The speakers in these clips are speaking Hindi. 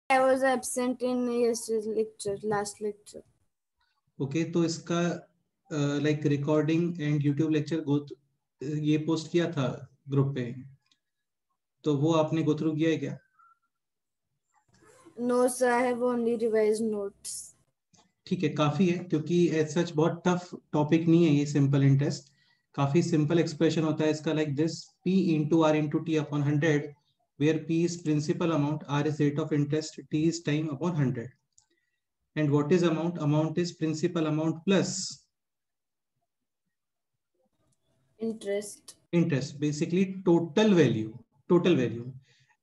I was absent in yesterday's lecture, last lecture. Okay तो इसका like recording and YouTube lecture ये पोस्ट किया था ग्रुप पे, तो वो आपने गो थ्रू किया है क्या? No, sir, I have only revised notes. ठीक है, काफी है, क्योंकि एज सच बहुत टफ टॉपिक नहीं है ये, सिंपल इंटरेस्ट काफी सिंपल एक्सप्रेशन होता है इसका, like this P into R into T upon 100, where P is principal amount, R is rate of interest, T is time upon 100. And what is amount? Amount is principal amount plus Interest. interest, basically total value. Total value.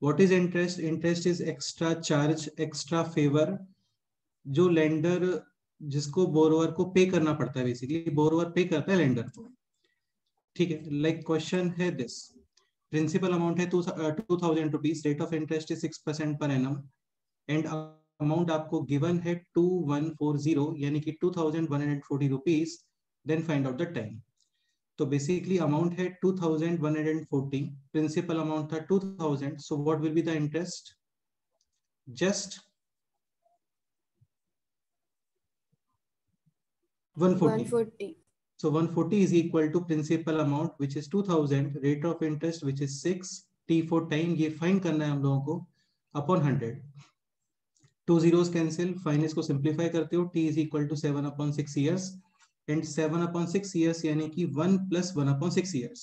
What is interest? Interest is extra charge, extra favor जो लेंडर, जिसको बोरोवर को पे करना पड़ता है, बेसिकली बोरोवर पे करता है लेंडर को. ठीक है, लाइक क्वेश्चन है दिस, प्रिंसिपल अमाउंट है 2000 rupees, rate of interest is 6% per annum, and amount आपको गिवन है 2140 यानी कि 2140 rupees. Then find out the time. तो बेसिकली अमाउंट है 2140, प्रिंसिपल अमाउंट था 2000, so what will be the interest? Just 140. So 140 is equal to principal amount which is 2000, rate of interest which is 6, t for time ये फाइंड करना है हम लोगों को, अपॉन 100. 2 zeros कैंसिल, फाइन इसको सिंप्लीफाई करते हो, t is equal to 7 upon 6 years, and 7 upon 6 years यानी कि 1 plus 1 upon 6 years.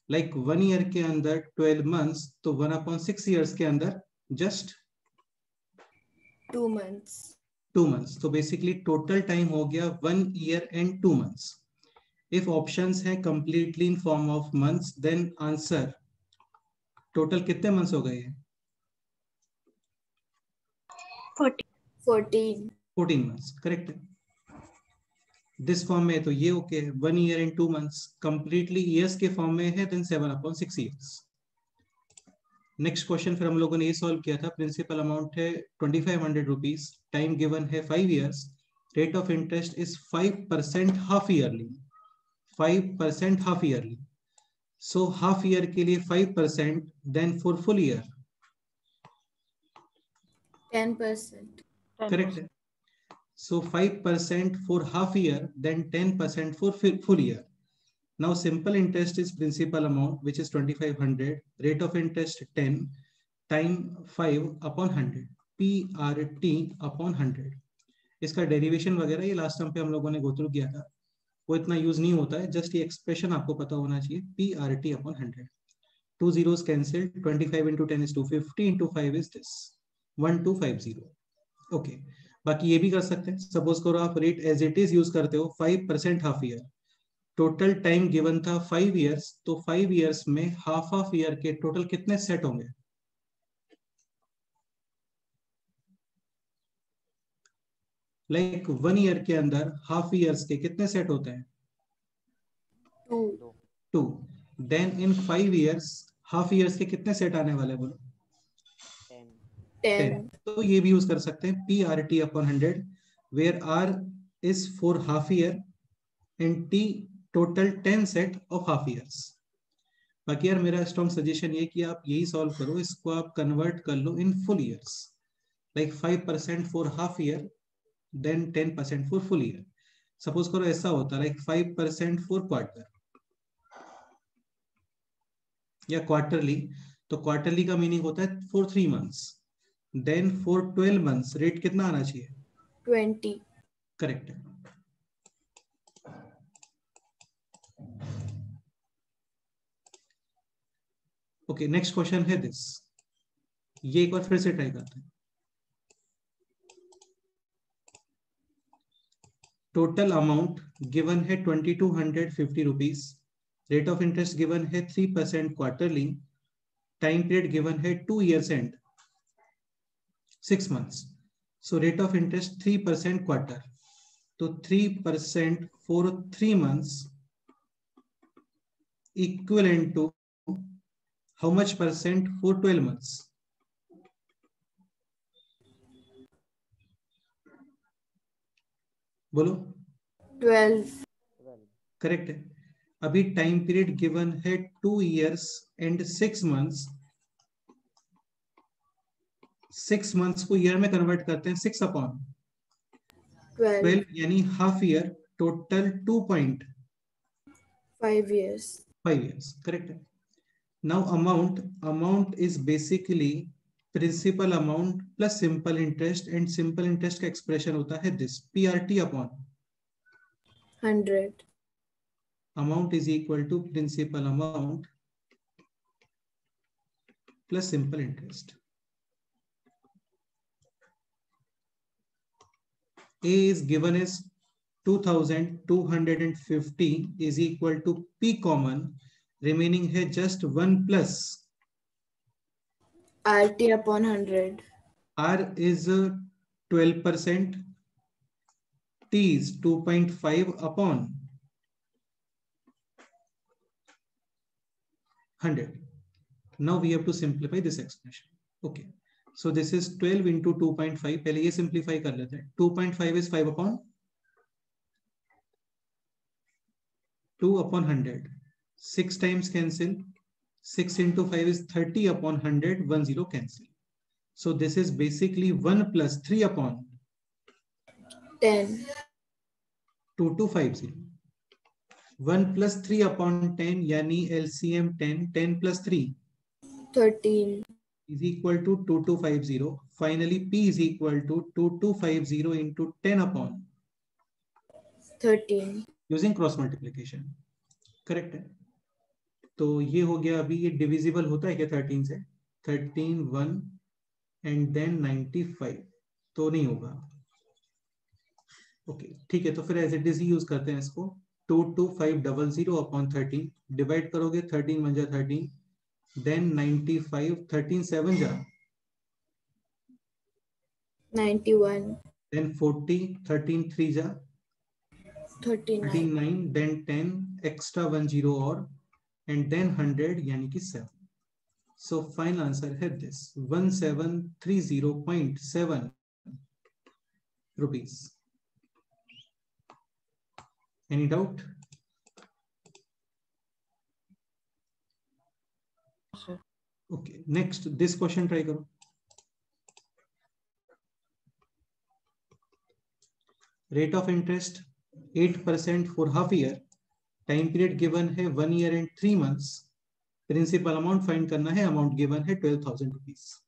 Like 1 year के अंदर 12 months, तो 1 upon 6 years के अंदर just 2 months. 2 months. तो बेसिकली टोटल टाइम हो गया 1 year and 2 months. If options है completely in form of months, then answer total कितने months हो गए? 14 months. करेक्ट है. दिस फॉर्म में है तो ये ओके है, 1 year and 2 months. Completely years के फॉर्म में है, then 7 upon 6 years. Next question फिर हम लोगों ने ये सॉल्व किया था. प्रिंसिपल अमाउंट है 2500 रुपीज, टाइम गिवन है 5 years, rate of interest is 5% half yearly. 5% half yearly. So half year के लिए 5%, then for full year 10%. Correct है. So 5% for half year, then 10% for full year. Now simple interest is principal amount which is 2500, rate of interest 10, time 5 upon 100, PRT upon 100. इसका डेरिवेशन वगैरह ये लास्ट टाइम पे हम लोगों ने गो थ्रू किया था, वो इतना यूज नहीं होता है, जस्ट ये एक्सप्रेशन आपको पता होना चाहिए, PRT upon 100. 2 zeros cancel, 25 into 10 is 250 into 5 is this 1250. Okay. बाकी ये भी कर सकते हैं, सपोज करो आप rate as it is use करते हो 5% half year, total time given था 5 years, तो 5 years में हाफ ईयर के टोटल कितने सेट होंगे? लाइक 1 year के अंदर हाफ ईयर्स के कितने सेट होते हैं? 2. Then in 5 years half years के कितने सेट आने वाले बोलो? 10. तो ये भी यूज कर सकते हैं, PRT upon 100, where R is for half year and T total 10 set of half years. बाकी यार मेरा स्ट्रॉन्ग सजेशन ये कि आप यही सॉल्व करो, इसको आप कन्वर्ट कर लो in full years, like 5% for half year, then 10% for full year. Suppose करो ऐसा होता लाइक 5% फॉर क्वार्टर या क्वार्टरली, तो क्वार्टरली का मीनिंग होता है for 3 months, then for 12 months rate कितना आना चाहिए? 20. करेक्ट है. ओके, नेक्स्ट क्वेश्चन है दिस, ये एक बार फिर से ट्राई करते हैं. टोटल अमाउंट गिवन है 2250 rupees, rate of interest given है 3% क्वार्टरली, टाइम पीरियड गिवन है 2 years and 6 months. So rate of interest 3% quarter, तो 3% for 3 months equivalent to how much percent for 12 months? बोलो. 12. करेक्ट है. अभी टाइम पीरियड गिवन है 2 years एंड 6 months, 6 मंथ्स को ईयर में कन्वर्ट करते हैं 6 अपॉन 12 यानी half year, total 2.5 years. years. Correct. Now amount is basically principal amount plus simple interest, and simple interest का expression होता है this PRT upon 100. Amount is equal to principal amount plus simple interest. A is given as 2250 is equal to P common, remaining है just 1 plus RT upon 100. R is 12%, T is 2.5 upon 100. Now we have to simplify this expression. Okay. So this is 12 into 2.5. पहले ये simplify कर लेते हैं. 2.5 is 5 upon 2 upon 100. 6 times cancel. 6 into 5 is 30 upon 100. 1 0 cancel. So this is basically 1 plus 3 upon 10. 2250. 1 plus 3 upon 10 यानी LCM 10. 10 plus 3 13. is equal to 2250. Finally, P is equal to 2250 into 10 upon 13. using cross multiplication. Correct है. तो ये हो गया. अभी ये डिविजिबल होता है क्या 13 से? 13 1 एंड देन 95 तो नहीं होगा. ओके ठीक है. तो फिर एज इट इज यूज करते हैं इसको. 22500 अपॉन 13 डिवाइड करोगे. 13 1 जा 13, देन 95, 13 7 जा 91. देन 40, 13 3 जा 39. 39, then 10 extra 1 0 और and then 100 यानी कि 7. So final answer है this 1730.7 rupees. Any doubt? Sir. Okay, next this question try करो. Rate of interest 8% for half year. Time period given है 1 year and 3 months. Principal amount find करना है. Amount given है 12,000 rupees.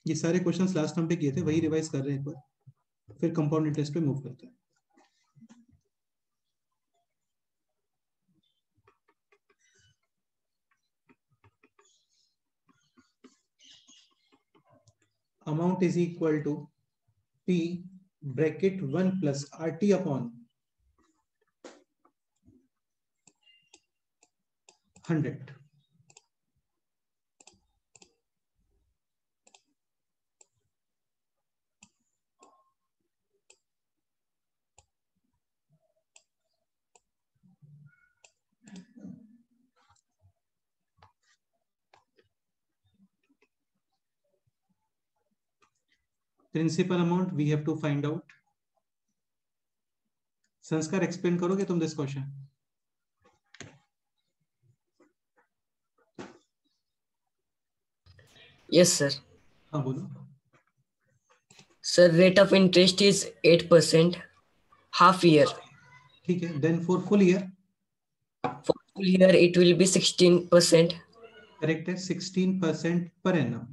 ये सारे क्वेश्चंस लास्ट टाइम पे किए थे, वही रिवाइज कर रहे हैं एक बार. फिर कंपाउंड इंटरेस्ट पे मूव करते हैं. Amount is equal to P bracket 1 plus RT upon 100. Principal amount we have to find out. संस्कार एक्सप्लेन करोगे तुम दिस क्वेश्चन? Yes, sir. हाँ बोलो. Sir, rate of interest is 8%, half year. ठीक है. Then for full year? For full year, it will be 16%. Correct है. 16% per annum.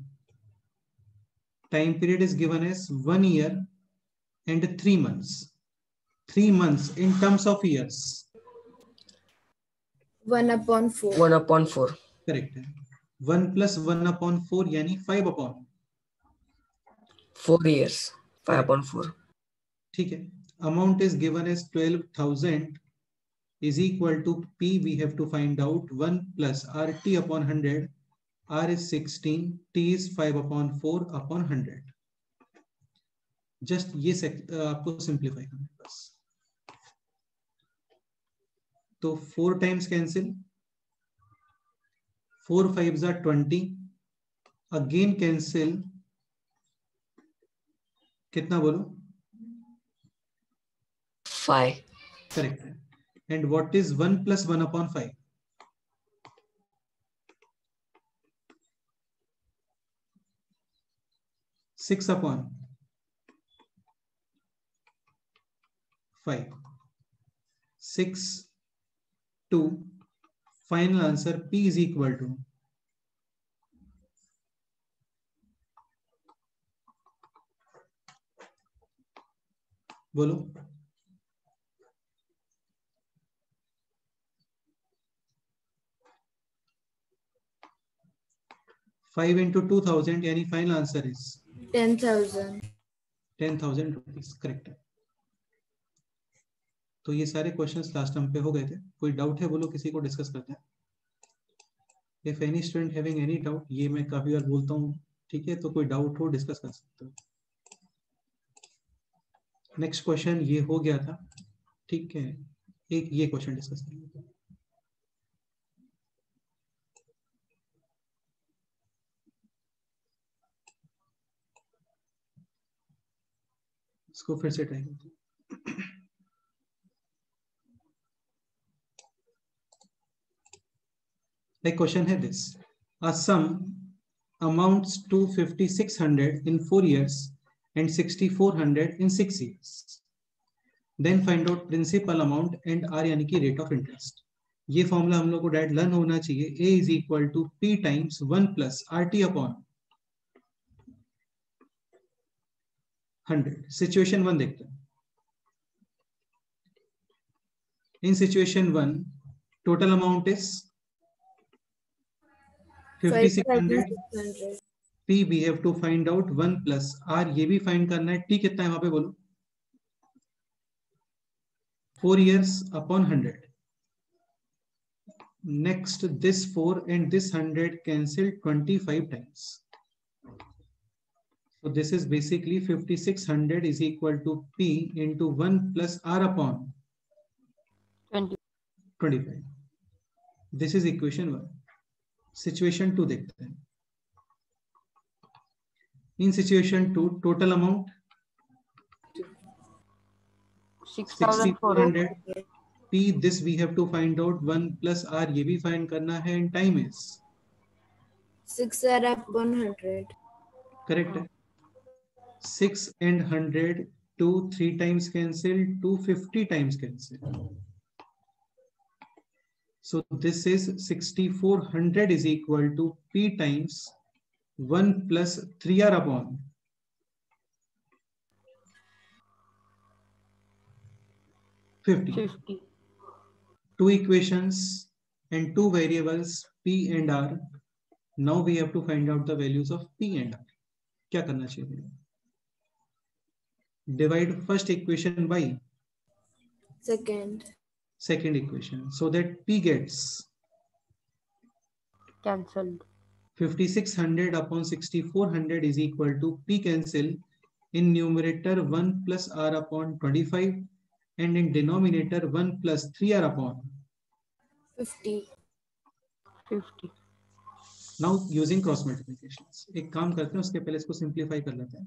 Time period is given as 1 year and 3 months. 3 months in terms of years. 1 upon 4. 1 upon 4. Correct है. 1 plus 1 upon 4 यानी 5 upon 4 years. 5 upon 4. ठीक है. Amount is given as 12,000 is equal to P. We have to find out 1 plus RT upon 100. R is 16, T is 5 upon 4 upon 100. Just ये आपको सिंप्लीफाई करना है बस. तो 4 times cancel. 4 5s are 20. Again cancel. कितना बोलो? 5. करेक्ट है. And what is 1 plus 1 upon 5? 6 upon 5. 6 2. Final answer P is equal to बोलो 5 into 2000 यानी final answer is 10,000. 10,000 rupees correct है। तो ये सारे क्वेश्चंस लास्ट टर्म पे हो गए थे। कोई डाउट है बोलो, किसी को डिस्कस करते हैं। If any student having any doubt, ये मैं काफी बार बोलता हूँ, ठीक है, तो कोई डाउट हो डिस्कस कर सकते हो। नेक्स्ट क्वेश्चन ये हो गया था, ठीक है, एक ये क्वेश्चन डिस्कस कर लेते हैं। इसको फिर से ट्राई करते हैं। Like question है this: a sum amounts to 5600 in 4 years and 6400 in 6 years. Then find out principal amount and R यानी कि rate of interest. ये फॉर्मूला हम लोग को डायरेक्ट लर्न होना चाहिए। A is equal to P times 1 plus RT upon 100. Situation 1 देखते हैं। In situation 1, total amount is 5600. 5,600. P we have to find out 1 plus R ये भी फाइंड करना है। T कितना है वहां पे बोलो? 4 years upon 100. Next, this 4 and this 100 cancel 25 times. So this is basically 5600 is equal to P into 1 plus R upon 25. This is equation 1. Situation 2 देखते हैं। In situation 2, total amount 6400. P this we have to find out 1 plus R ये भी find करना है and time is 6R upon 100. correct है। 6 and 100 2 3 times cancel 250 times cancel. So this is 6400 is equal to P times 1 plus 3R upon 50. Two equations and two variables P and R. Now we have to find out the values of P and R. क्या करना चाहिए? Divide first equation by second equation so that P gets cancelled. 5600 upon 6400 is equal to P cancel in numerator 1 plus R upon 25 and in denominator 1 plus 3R upon 50. Now using cross multiplications, एक काम करते हैं, उसके पहले इसको सिंप्लीफाई कर लेते हैं।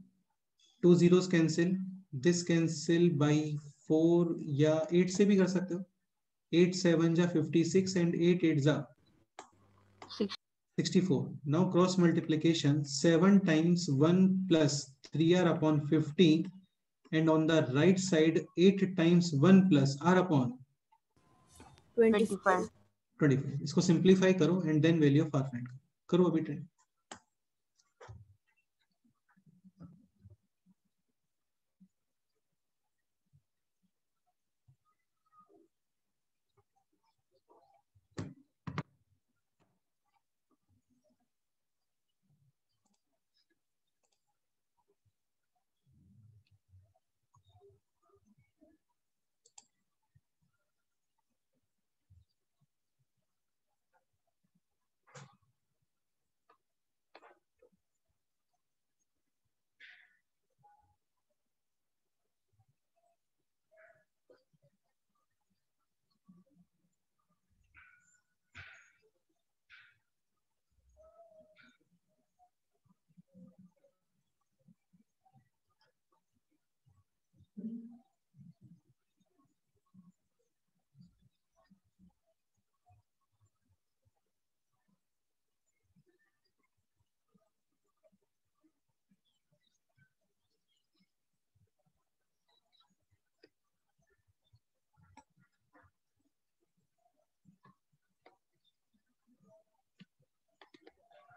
2 zeros cancel, this cancel by 4 या 8 से भी कर सकते हो। 8 7 जा 56 and 8 8 जा 64. Now cross multiplication 7 times 1 plus 3R upon 50 and on the right side 8 times 1 plus R upon 25. 25. इसको सिंप्लीफाई करो and then value of R find करो। अभी try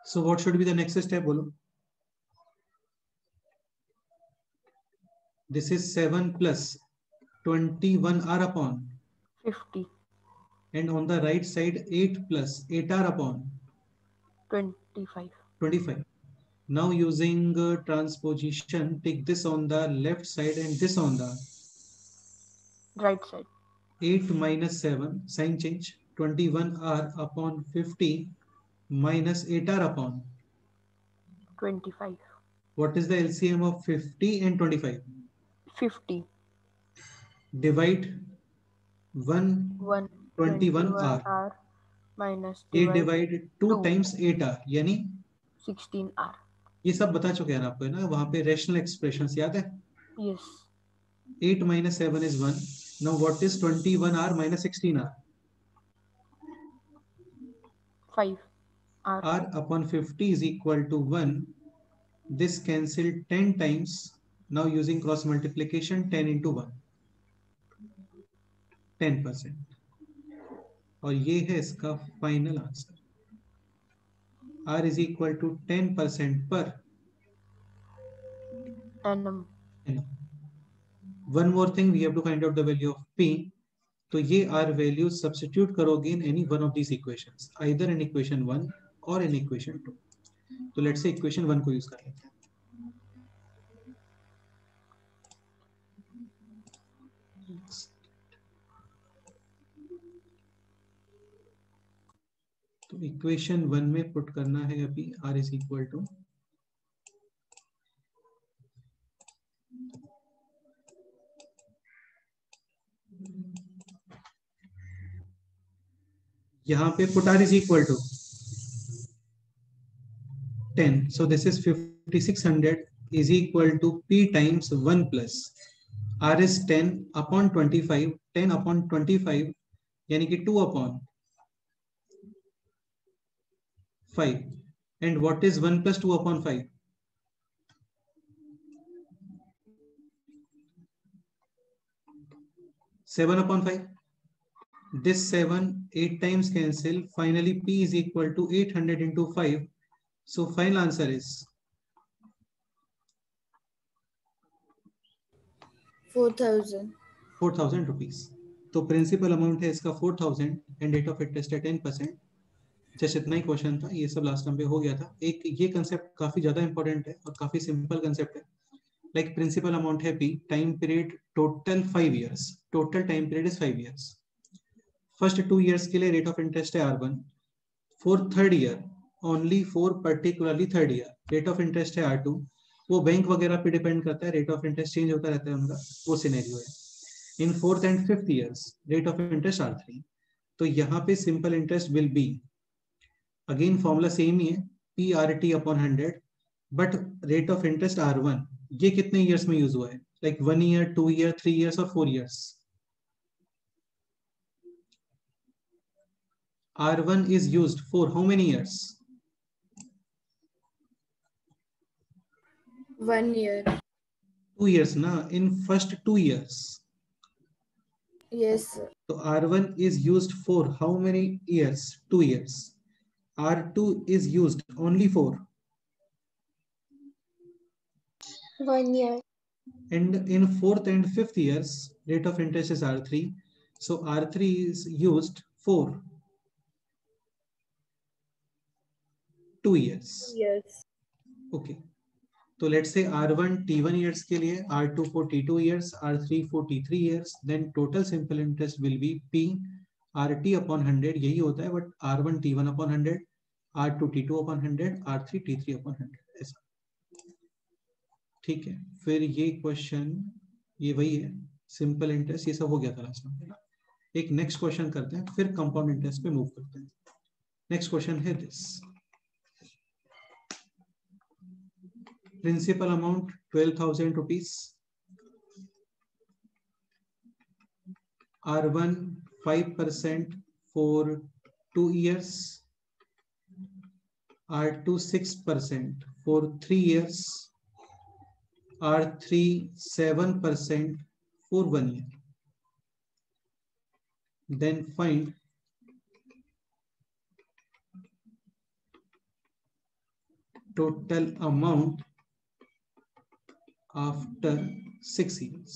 So what should be the next step? Bolo. This is 7 plus 21R upon 50. And on the right side 8 plus 8R upon 25. 25. Now using transposition, take this on the left side and this on the Right side. 8 minus 7, sign change, 21R upon 50 minus 8R upon 25. What is the LCM of 50 and 25? 50. Divide 121R. R minus ये divide 2 times 8R यानी 16R. ये सब बता चुके हैं आपको, है ना? वहां पे रेशनल एक्सप्रेशंस याद है? Yes. 8 minus 7 is 1. Now what is 21R minus 16R? 5. R upon 50 is equal to 1. This cancelled 10 times. Now using cross multiplication, 10 into 1. 10%. और ये है इसका final answer. R is equal to 10% per annum. One more thing, we have to find out the value of P. तो ये R value substitute करोगे in any one of these equations, either in equation 1 or in equation 2. तो let's say equation 1 को यूज कर लेते हैं. तो इक्वेशन 1 में पुट करना है अभी R is equal to यहाँ पे put R is equal to 10. So this is 5600 is equal to P times 1 plus R is 10 upon 25. 10 upon 25 यानी कि 2 upon 5. And what is 1 plus 2 upon 5? 7 upon 5. This 7 8 times cancel. Finally, P is equal to 800 into 5. So final answer is 4,000. 4,000 rupees. तो प्रिंसिपल अमाउंट है इसका 4,000 एंड रेट ऑफ इंटरेस्ट है 10%. जस्ट इतना ही क्वेश्चन था, ये सब लास्ट टाइम पे हो गया था. एक ये कंसेप्ट काफी ज्यादा इंपॉर्टेंट है और काफी सिंपल कंसेप्ट है. लाइक प्रिंसिपल अमाउंट है P, time period total 5 years. Total time period is 5 years. First 2 years के लिए रेट ऑफ इंटरेस्ट है R1. For third year, only for particularly third year, rate of interest है R2. वो बैंक वगैरह पे डिपेंड करता है, रेट ऑफ इंटरेस्ट चेंज होता रहता है उनका, वो सिनेरियो है. In fourth and fifth years rate of interest R3. तो यहाँ पे simple interest will be, again formula same ही है, PRT upon 100, but rate of interest R1 ये कितने ईयर्स में यूज हुआ है? लाइक 1 ईयर, 2 ईयर, 3 ईयर्स और 4 years. R1 is used for how many years? 1 year. 2 years na, in first 2 years. Yes, sir. So R1 is used for how many years? 2 years. R2 is used only for 1 year. And in fourth and fifth years, rate of interest is R3. So R3 is used for 2 years. Yes. Okay. So let's say R1 T1 years के लिए, R2 for T2 years, R3 for T3 years. Then total simple interest will be P RT upon 100. यही होता है, but R1 T1 upon 100, R2 T2 upon 100, R3 T3 upon 100 ऐसा. ठीक है. फिर ये क्वेश्चन ये वही है, सिंपल इंटरेस्ट ये सब हो गया था लास्ट में, है ना. एक नेक्स्ट क्वेश्चन करते हैं, फिर कंपाउंड इंटरेस्ट पे मूव करते हैं. नेक्स्ट क्वेश्चन है this. Principal amount 12,000 rupees. R1 5% for 2 years. R2 6% for 3 years. R3 7% for 1 year. Then find total amount after 6 years?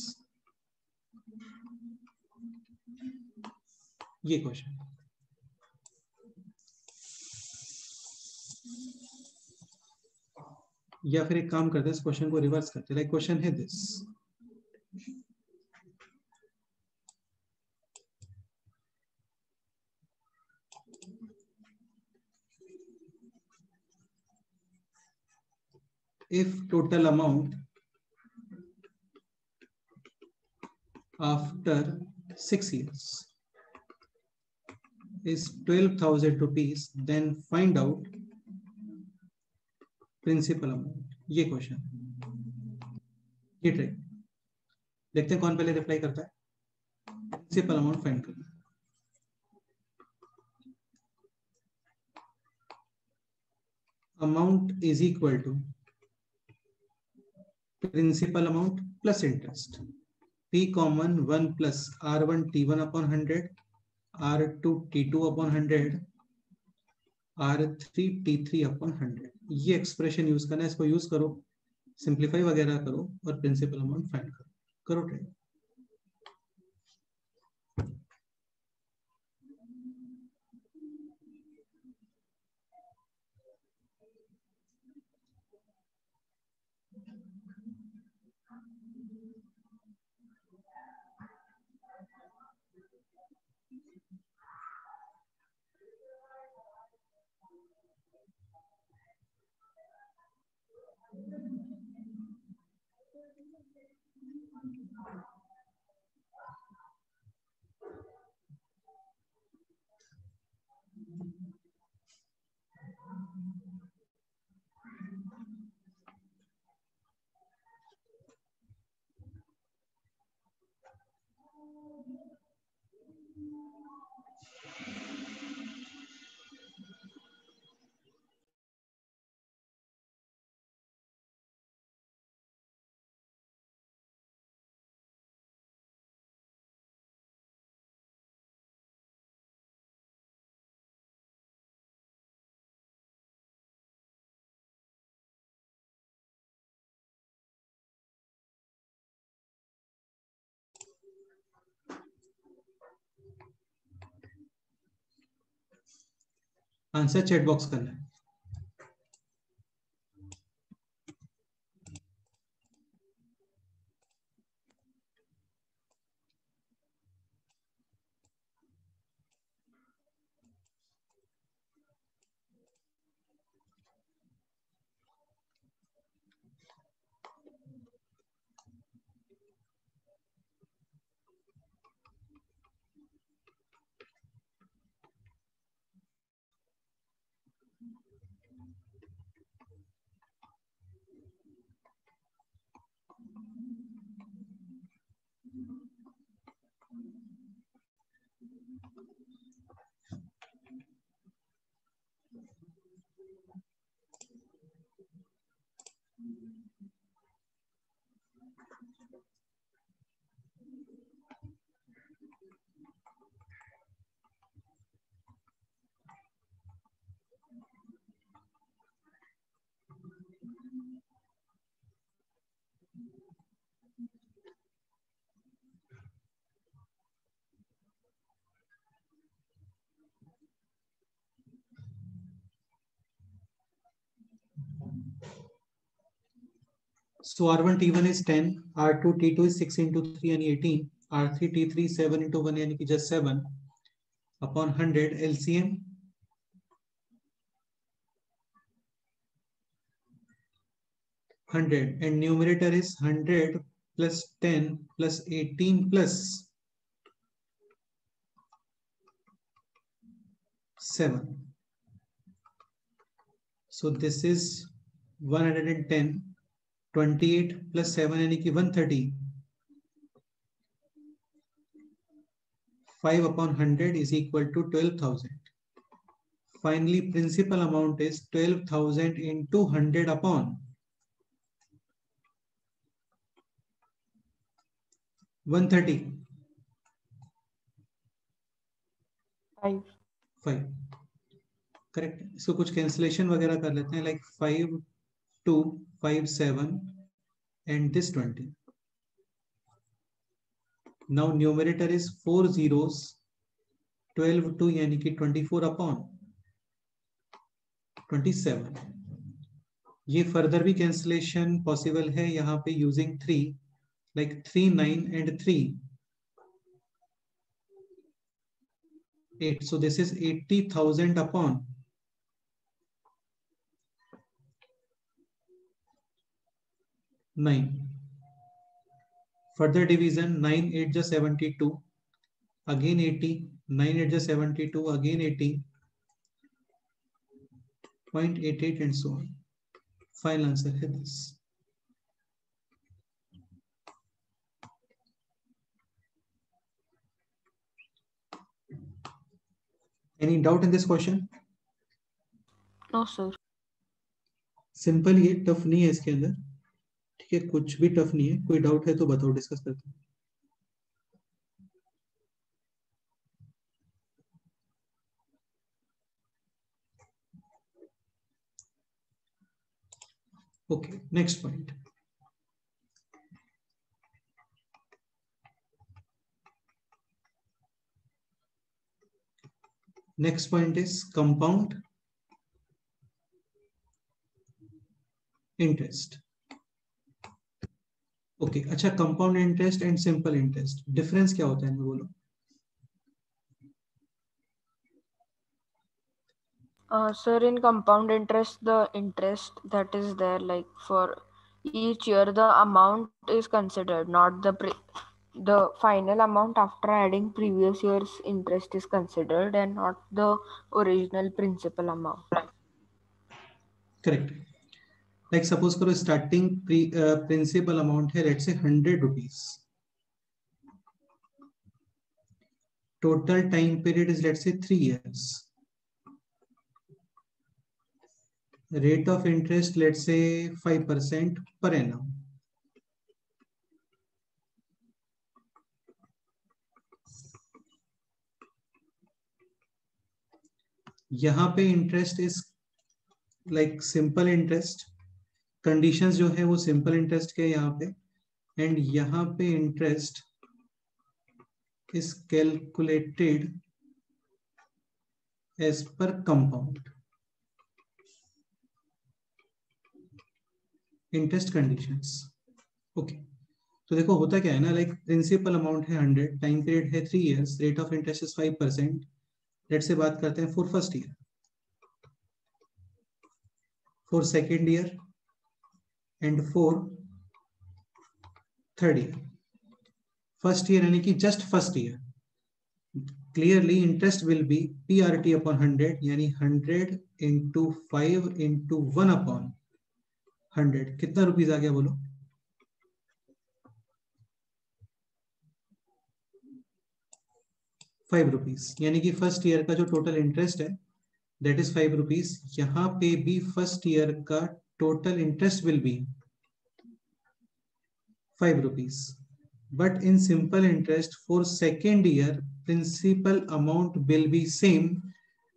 ये क्वेश्चन। या फिर एक काम करते हैं, इस क्वेश्चन को रिवर्स करते हैं। लाइक क्वेश्चन है this, if total amount after 6 years is 12,000 rupees, then find out principal amount. ये क्वेश्चन, ये ट्रिक। देखते हैं कौन पहले रिप्लाई करता है। प्रिंसिपल अमाउंट फाइंड करना। Amount is equal to principal amount plus interest. P common 1 plus R1 T1 upon 100, R2 T2 upon 100, R3 T3 upon 100। ये एक्सप्रेशन यूज करना है, इसको यूज करो, सिंप्लीफाई वगैरह करो और प्रिंसिपल अमाउंट फाइंड करो। करो ट्राई। आंसर चैट बॉक्स करना है। So R1 T1 is 10, R2 T2 is 6 into 3 यानी 18, R3 T3 7 into 1 यानी कि just 7 upon 100 LCM 100 and numerator is 100 plus 10 plus 18 plus 7. So this is 110, 28 plus 7 यानी कि 130, 5 upon 100 is equal to 12,000. Finally, principal amount is 12,000 into 100 upon 130. 5. 5. Correct. इसको कुछ कैंसिलेशन वगैरह कर लेते हैं, like 5 2 5 7 and this 20. Now numerator is 4 zeros 12 2 यानी कि 24 upon 27. ये फर्दर भी कैंसिलेशन पॉसिबल है यहाँ पे using 3, like 3 9 and 3 8. So this is 80,000 upon 9. Further division, 9 8 just 72, again 80, 9 8 just 72, again 80, 0.88 and so on. Final answer है this. Any doubt in this question? No, sir. Simple, ये टफ नहीं है इसके अंदर, ठीक है, कुछ भी टफ नहीं है। कोई डाउट है तो बताओ, डिस्कस करते हैं। Okay, next point. Next point is compound interest. Okay, अच्छा, compound interest and simple interest, difference क्या होता है इनमें, बोलो। Sir, in compound interest, the interest that is there, like for each year, the amount is considered, not the final amount after adding previous year's interest is considered, and not the original principal amount. Correct. Like suppose करो स्टार्टिंग प्रिंसिपल अमाउंट है let's say 100 rupees, total time period is let's से 3 years, rate of interest let's say 5% per annum. यहाँ पे interest is like simple interest, conditions जो है वो सिंपल इंटरेस्ट के यहाँ पे, एंड यहाँ पे interest is calculated as per compound interest conditions. Okay, तो देखो होता क्या है ना, लाइक प्रिंसिपल अमाउंट है 100, टाइम पीरियड है 3 years, rate of interest is 5%। Let's बात करते हैं for first year, for second year and for third year. First year यानी कि just first year, clearly interest will be PRT upon 100, यानी 100 इंटू 5 इंटू 1 अपॉन 100। कितना रुपीज आ गया बोलो, 5 रुपीज। यानी कि फर्स्ट ईयर का जो टोटल इंटरेस्ट है दैट इज 5 रुपीज। यहाँ पे भी फर्स्ट ईयर का total interest will B 5 rupees, but in simple interest for second year principal amount will be same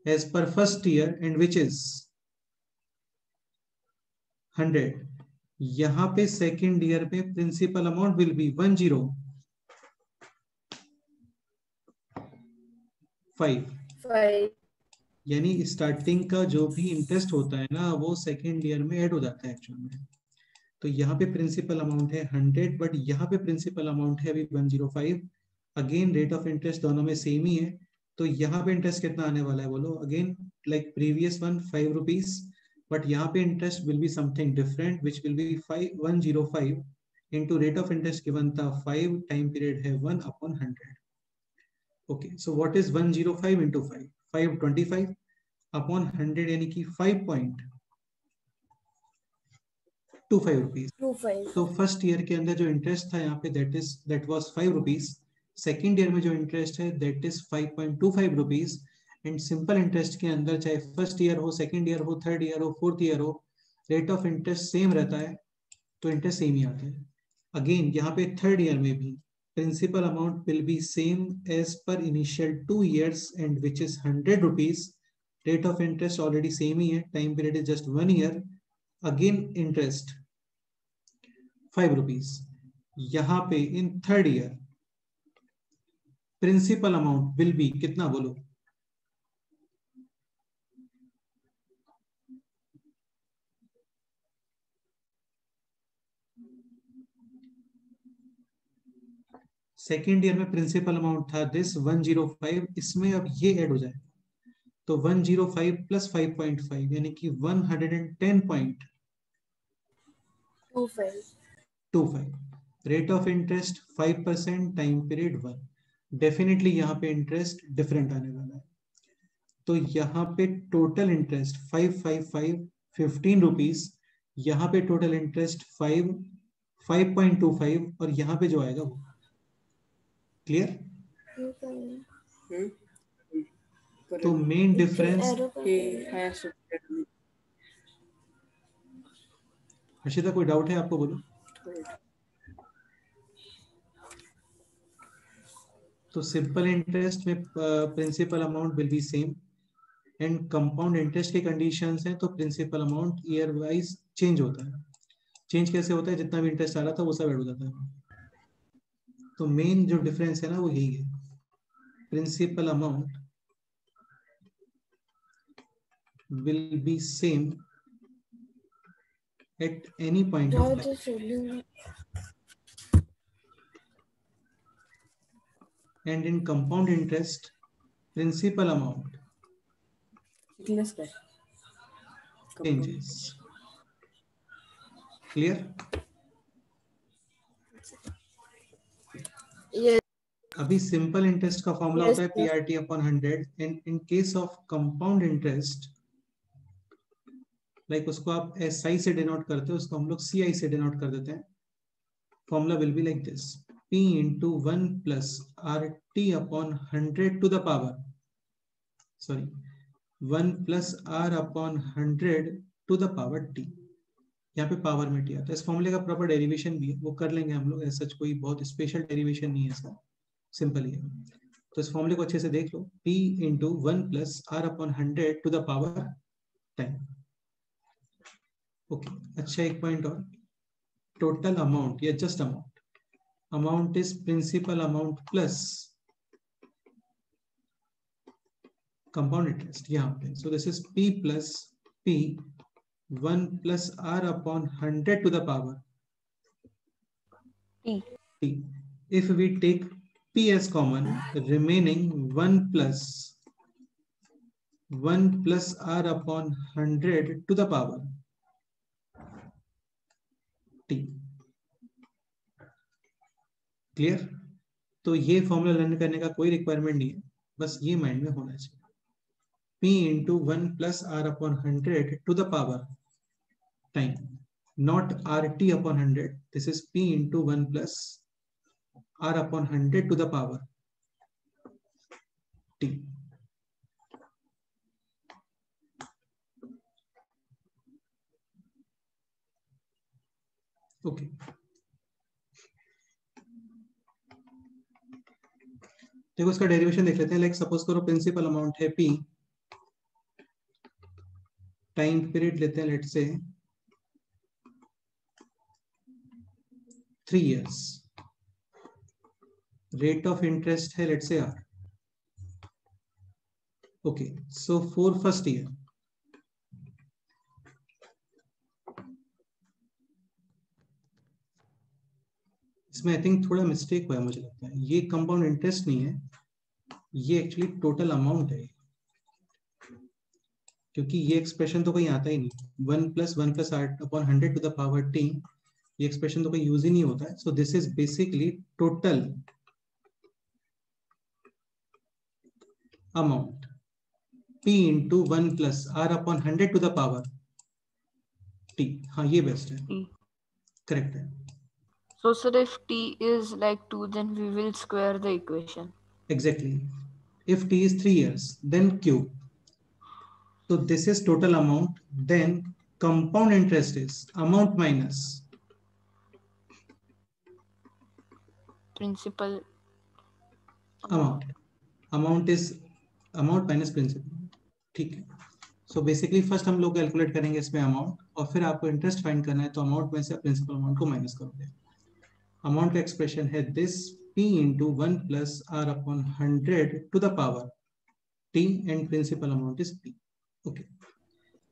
as per first year, and which is 100। यहाँ पे second year पे principal amount will be 105, यानी स्टार्टिंग का जो भी इंटरेस्ट होता है ना वो सेकेंड ईयर में ऐड हो जाता है एक्चुअल में। तो यहाँ पे प्रिंसिपल अमाउंट है 100, बट यहाँ पे प्रिंसिपल अमाउंट है अभी 105। अगेन रेट ऑफ इंटरेस्ट दोनों में सेम ही है, तो यहाँ पे इंटरेस्ट कितना आने वाला है बोलो, again like previous one 5 rupees, but यहाँ पे interest will be something different which will be 105 into rate of interest given था 5, टाइम पीरियड है 1 upon 100। Okay, so what is 105 into 5, 525 upon 100 यानी कि 5.25 रुपीज। तो फर्स्ट ईयर के अंदर जो इंटरेस्ट था यहाँ पे that was 5 rupees, second year में जो इंटरेस्ट है that is 5.25 rupees. And simple interest के अंदर चाहे फर्स्ट ईयर हो, सेकेंड ईयर हो, थर्ड ईयर हो, फोर्थ ईयर हो, रेट ऑफ इंटरेस्ट सेम रहता है, तो इंटरेस्ट सेम ही आता है। अगेन यहाँ पे थर्ड ईयर में भी principal amount will be same as per initial 2 years, and which is 100 rupees rate of interest already same ही है, time period is just 1 year, again interest 5 rupees. यहाँ पे in third year principal amount will be कितना बोलो? सेकेंड ईयर में प्रिंसिपल अमाउंट था दिस 105, इसमें अब ये ऐड हो जाए तो 105 प्लस 5.5 यानी कि 110.25। Rate of interest 5%, time period 1। Definitely यहाँ पे इंटरेस्ट डिफरेंट आने वाला है। तो यहाँ पे टोटल इंटरेस्ट 555 15 रुपीज, यहाँ पे टोटल इंटरेस्ट 5.25 और यहाँ पे जो आएगा वो। क्लियर? तो मेन डिफरेंस, हर्षिता कोई डाउट है आपको? बोलो। तो सिंपल इंटरेस्ट में principal amount will be same and compound interest के कंडीशंस हैं तो principal amount year wise change होता है। चेंज कैसे होता है? जितना भी इंटरेस्ट आ रहा था वो सब ऐड हो जाता है। तो मेन जो डिफरेंस है ना वो यही है, principal amount will be same at any point of time. And in compound interest, principal amount changes. Clear? Yes. अभी सिंपल इंटरेस्ट का फॉर्मूला होता है PRT upon 100 and in case of compound interest like उसको आप SI से डिनोट करते हो, उसको हम लोग CI से डिनोट कर देते हैं। Formula will be like this, P into 1 plus RT upon 100 to the power, sorry 1 plus R upon 100 to the power T। यहाँ पे पावर में T आता है। इस फॉर्मूले का प्रॉपर डेरिवेशन भी है, वो कर लेंगे हम लोग, ऐसा कोई बहुत स्पेशल डेरिवेशन नहीं है इसका, सिंपल ही है। तो इस फॉर्मूले को अच्छे से देख लो, P into 1 plus R upon 100 to the power 10। Okay, अच्छा एक पॉइंट और, टोटल अमाउंट या just amount is principal amount plus compound interest यहाँ पे। So this is P plus P 1 plus R upon 100 to the power T। If we take P as common, remaining 1 plus R upon 100 to the power T। Clear? तो ये फॉर्मूला लर्न करने का कोई रिक्वायरमेंट नहीं है, बस ये माइंड में होना चाहिए, P into 1 plus R upon 100 to the power time, not RT upon 100. This is P into 1 plus R upon 100 to the power T। Okay, देखो इसका डेरिवेशन देख लेते हैं। लाइक सपोज करो प्रिंसिपल अमाउंट है P, टाइम पीरियड लेते हैं लेट से 3 years, रेट ऑफ इंटरेस्ट है लेट से R। Okay, so for first year इसमें आई थिंक थोड़ा मिस्टेक हुआ है, मुझे लगता है ये कंपाउंड इंटरेस्ट नहीं है, ये एक्चुअली टोटल अमाउंट है, क्योंकि ये एक्सप्रेशन तो कहीं आता ही नहीं, 1 plus R upon 100 to the power T, ये एक्सप्रेशन तो कहीं यूज ही नहीं होता है। सो this is basically total amount P into 1 plus R upon 100 to the power T। हाँ ये बेस्ट है, करेक्ट है। So sir, if T is like 2, then we will square the equation. Exactly. If T is 3 years, then Q. So this is total amount. Then compound interest is amount minus Principal amount. Amount is amount minus principal. ठीक है। सो बेसिकली फर्स्ट हम लोग कैलकुलेट करेंगे इसमें अमाउंट, और फिर आपको इंटरेस्ट फाइंड करना है, तो अमाउंट में से प्रिंसिपल अमाउंट को माइनस करोगे। अमाउंट का एक्सप्रेशन है this p into 1 plus r upon 100 to the power t and principal amount is p। Okay,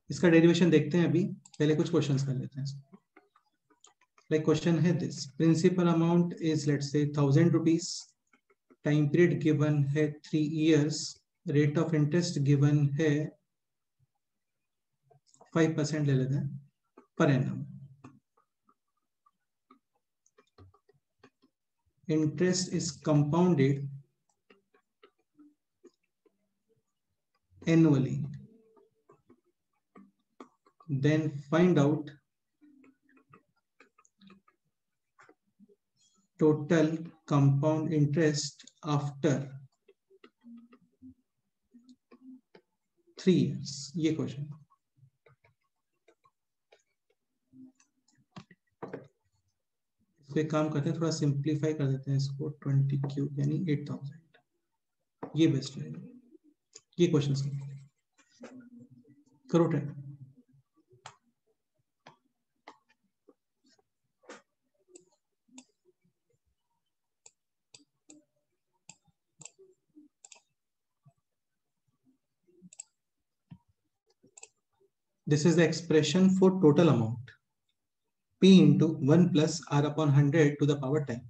इसका डेरिवेशन देखते हैं अभी, पहले कुछ क्वेश्चंस कर लेते हैं। लाइक क्वेश्चन है this, principal amount is let's say 1000 rupees, time period given है 3 years, rate of interest given है 5% ले लेते हैं per annum. Interest is compounded annually. Then find out total compound interest after 3 years. ये क्वेश्चन। इसको एक काम करते हैं, थोड़ा सिंप्लीफाई कर देते हैं इसको, 20 क्यूब यानी 8000, ये बेस्ट रहेगा। ये क्वेश्चन करो time. This is the expression for total amount, p into 1 plus r upon 100 to the power 10.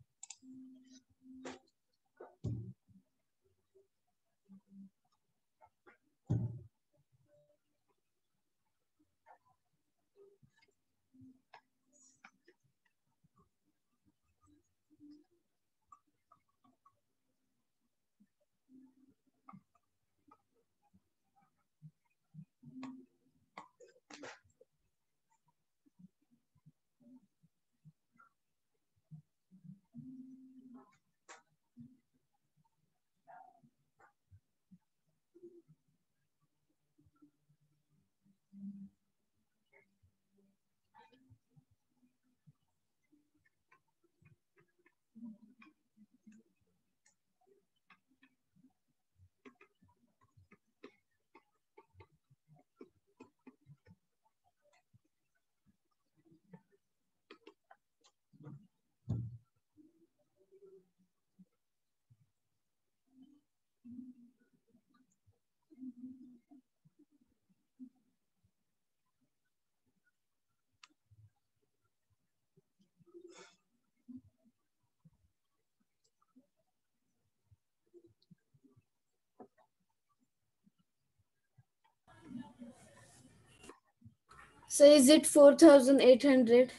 So is it 4,800?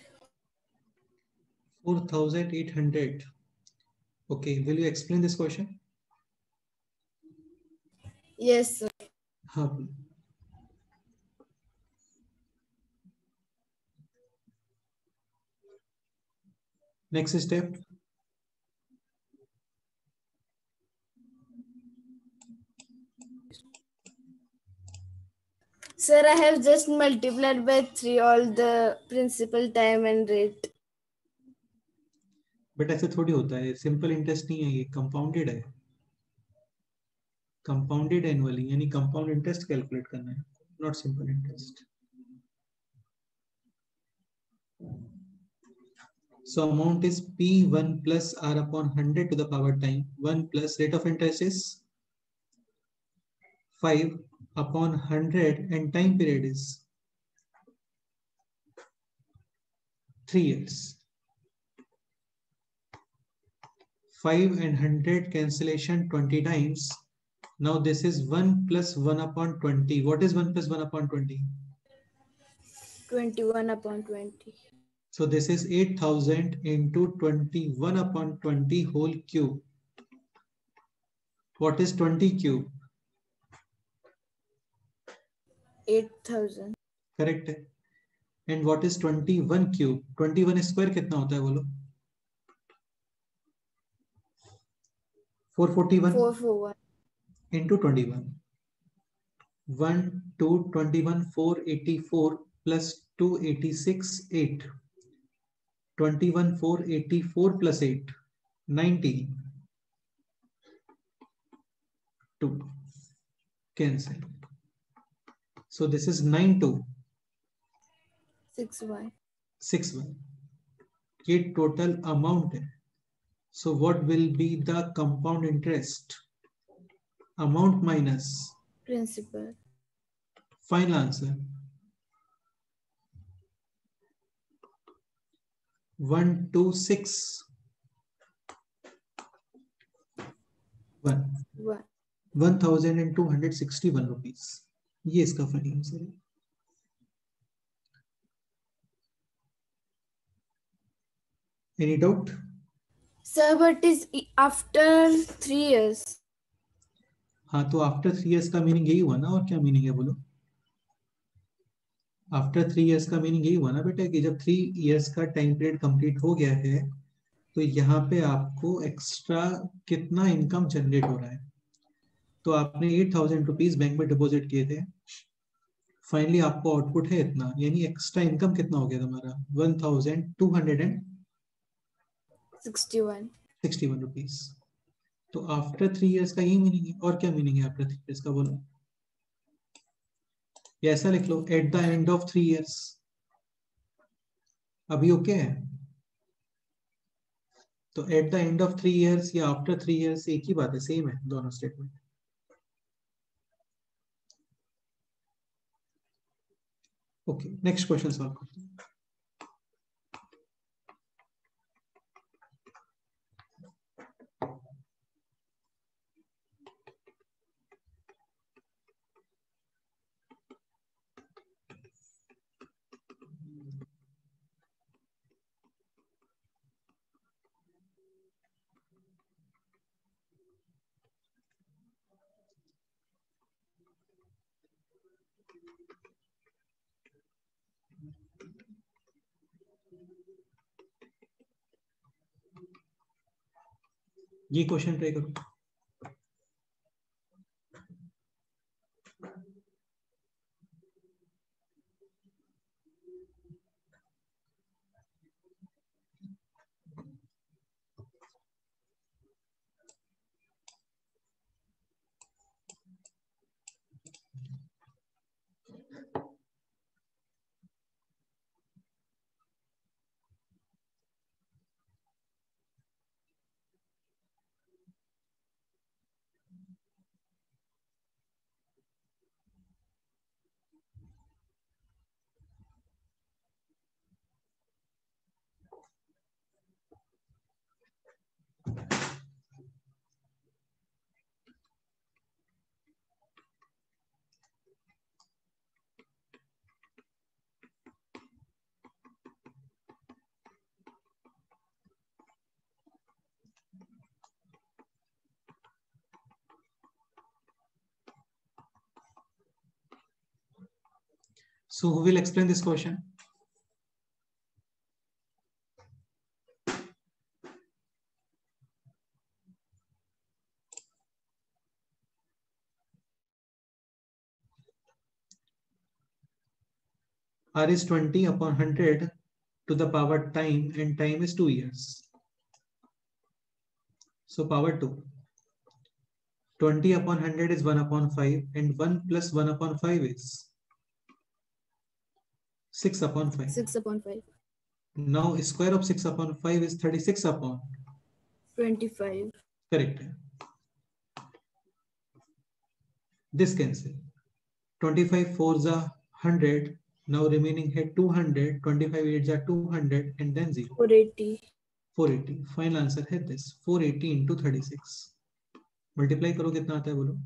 4,800. Okay, will you explain this question? Yes, sir. हाँ, next step. Sir, I have just multiplied by 3 all the principal, time and rate. But ऐसे थोड़ी होता है, सिंपल इंटरेस्ट नहीं है ये, कंपाउंडेड है। कंपाउंडेड एनुअली यानी कंपाउंड इंटरेस्ट कैलकुलेट करना है, not simple interest. So amount is P1 plus R upon 100 to the power time, 1 plus rate of interest is 5 upon 100 and time period is 3 years. 5 and 100 cancellation 20 times. Now this is 1 plus 1 upon 20. What is 1 plus 1 upon 20? 21 upon 20. So this is 8,000 into 21 upon 20 whole cube. What is 20 cube? 8,000. Correct है. And what is 21 cube? 21 square कितना होता है बोलो? 441 441. into 21. 1, 2, 21, 484 plus 286, 8. 21, 484 plus 8, 90. 2. Cancel. So this is 92 6y. 6y. ये total amount है. So what will be the compound interest? Amount minus Principal. final answer 126 1. 1261 rupees. ये इसका फाइनल आंसर है. Any doubt? Sir, but is after 3 years. हाँ, तो आफ्टर 3 years का मीनिंग यही हुआ ना. और क्या मीनिंग है बोलो? आफ्टर 3 years का मीनिंग यही हुआ ना बेटा कि जब 3 years का टाइम पीरियड कंप्लीट हो गया है तो यहाँ पे आपको एक्स्ट्रा कितना इनकम जनरेट हो रहा है. तो आपने 8,000 रुपीज बैंक में डिपॉजिट किए थे. फाइनली आपको आउटपुट है इतना, यानी एक्स्ट्रा इनकम कितना हो गया तुम्हारा? 1,261 रुपीज. तो आफ्टर 3 years का यही मीनिंग है. और क्या मीनिंग है आफ्टर 3 years का बोलो? या ऐसा लिख लो, at the end of 3 years. अभी ओके है? तो at the end of 3 years या आफ्टर 3 years एक ही बात है, सेम है दोनों statement. Okay, next question solve करते हैं. ये क्वेश्चन ट्राई करो. So who will explain this question? R is 20 upon 100 to the power time, and time is 2 years. So power 2. 20 upon 100 is 1 upon 5, and 1 plus 1 upon 5 is 6 upon 5. 6 upon 5. Now square of 6 upon 5 is 36 upon 25. correct. This cancel. 25 4s are 100. Now remaining here 200. 25 8s are 200 and then 0. 480. 480. Final answer है this. 480 into 36. Multiply करो कितना आता है बोलो?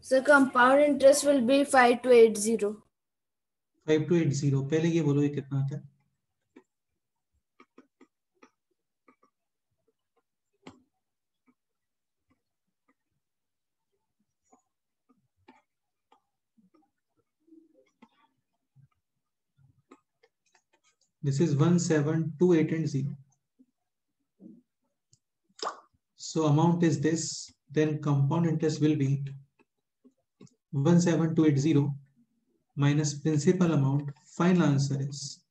So compound interest will be 5280. 5280. पहले ये बोलो ये कितना आता है? This is 1728 and 0. So amount is this, then compound interest will be 17280 minus principal amount. Final answer is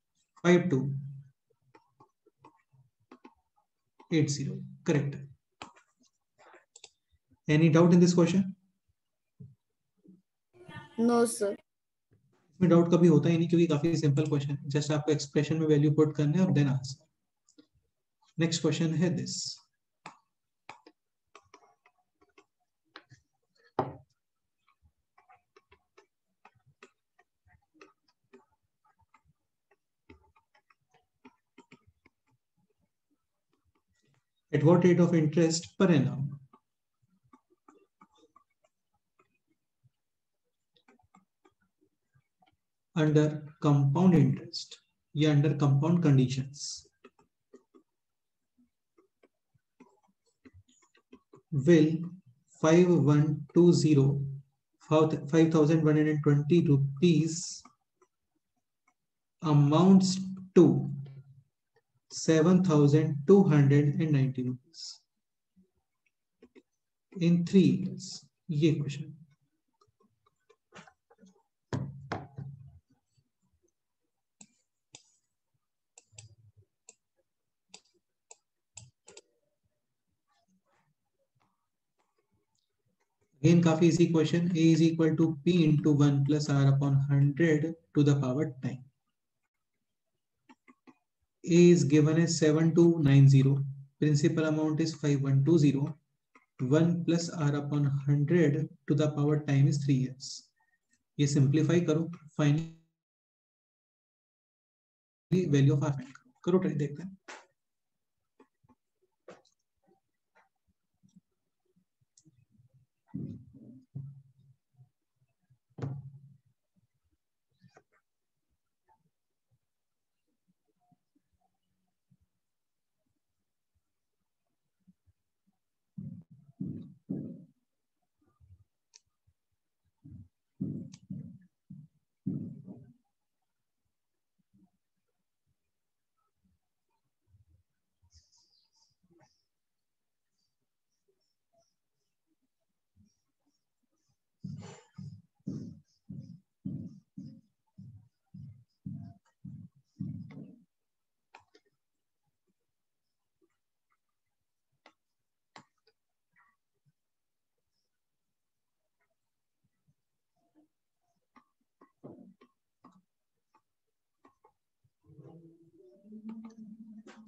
5280. Correct. Any doubt in this question? No, sir. इसमें डाउट कभी होता ही नहीं क्योंकि काफी सिंपल क्वेश्चन है. जस्ट आपको एक्सप्रेशन में वैल्यू पुट करना है और देन आंसर. नेक्स्ट क्वेश्चन है this. At what rate of interest per annum under compound interest या under compound conditions will 5,120 rupees amounts to 7,290 rupees in 3 years? ये क्वेश्चन. Again, काफी easy question. A is equal to P into 1 plus R upon 100 to the power 10. A is given as 7290. Principal amount is 5120. 1 plus R upon 100 to the power time is 3 years. ये simplify करो. Finally, value of R करो. ट्राई देखते हैं.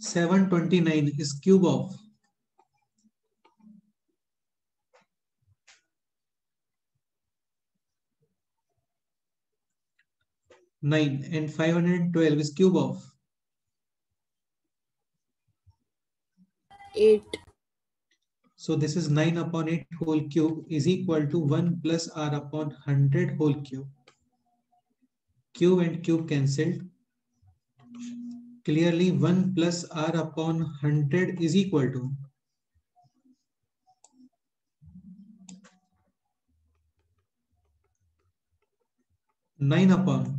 $729 is cube of 9 and 512 is cube of 8. So this is 9 upon 8 whole cube is equal to 1 plus R upon 100 whole cube. Cube and cube cancelled. Clearly 1 plus R upon 100 is equal to 9 upon